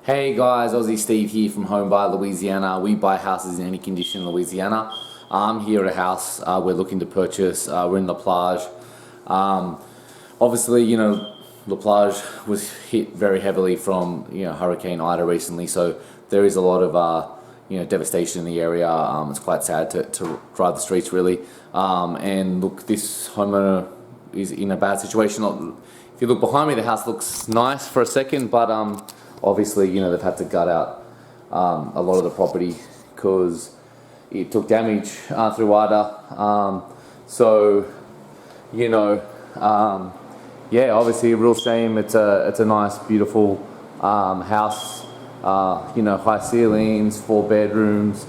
Hey guys, Aussie Steve here from Home Buyer Louisiana. We buy houses in any condition in Louisiana. I'm here at a house we're looking to purchase. We're in LaPlace. Obviously, LaPlace was hit very heavily from Hurricane Ida recently, so there is a lot of devastation in the area. It's quite sad to drive the streets really. And look, this homeowner is in a bad situation. If you look behind me, the house looks nice for a second, but obviously, they've had to gut out a lot of the property because it took damage through Ida. Obviously a real shame. It's a nice, beautiful house. High ceilings, 4 bedrooms,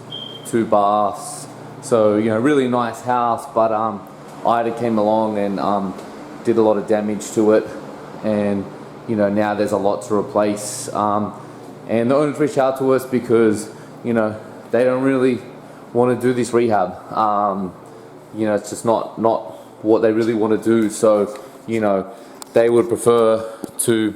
2 baths. So really nice house. But Ida came along and did a lot of damage to it, and now there's a lot to replace. And the owners reached out to us because, they don't really want to do this rehab. It's just not what they really want to do. So, they would prefer to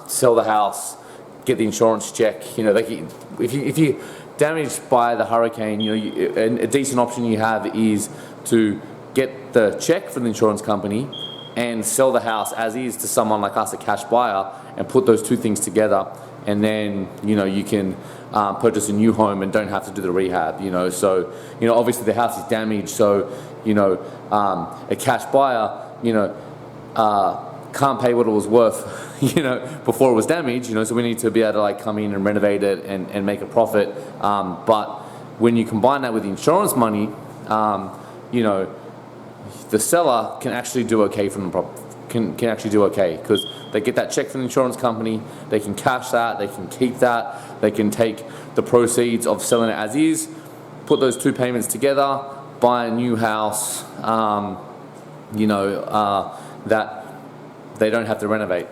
sell the house, get the insurance check. If you're damaged by the hurricane, a decent option you have is to get the check from the insurance company and sell the house as is to someone like us, a cash buyer, and put those two things together, and then you can purchase a new home and don't have to do the rehab. So obviously the house is damaged, so a cash buyer can't pay what it was worth before it was damaged. So we need to be able to come in and renovate it and make a profit. But when you combine that with the insurance money, the seller can actually do okay from the property. Can actually do okay because they get that check from the insurance company. They can cash that. They can keep that. They can take the proceeds of selling it as is, put those two payments together, buy a new house. That they don't have to renovate.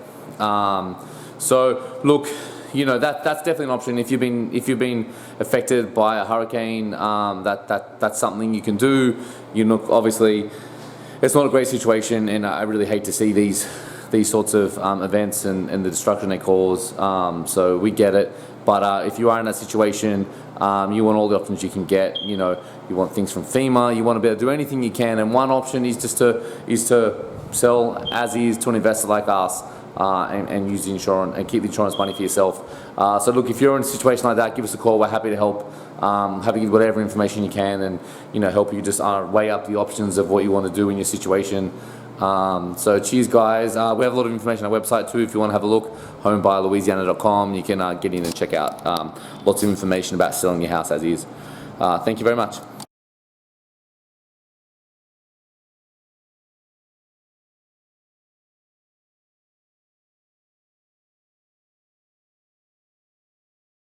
So look, that's definitely an option. If you've been affected by a hurricane, that's something you can do. Obviously, it's not a great situation, and I really hate to see these sorts of events and the destruction they cause. So we get it. But if you are in that situation, you want all the options you can get. You want things from FEMA. You want to be able to do anything you can. And one option is to sell as is to an investor like us, and use the insurance and keep the insurance money for yourself. So look, if you're in a situation like that, give us a call. We're happy to help. Happy to give whatever information you can, and help you just weigh up the options of what you want to do in your situation. So cheers guys. We have a lot of information on our website too if you want to have a look, homebuyerlouisiana.com. You can get in and check out lots of information about selling your house as is. Thank you very much.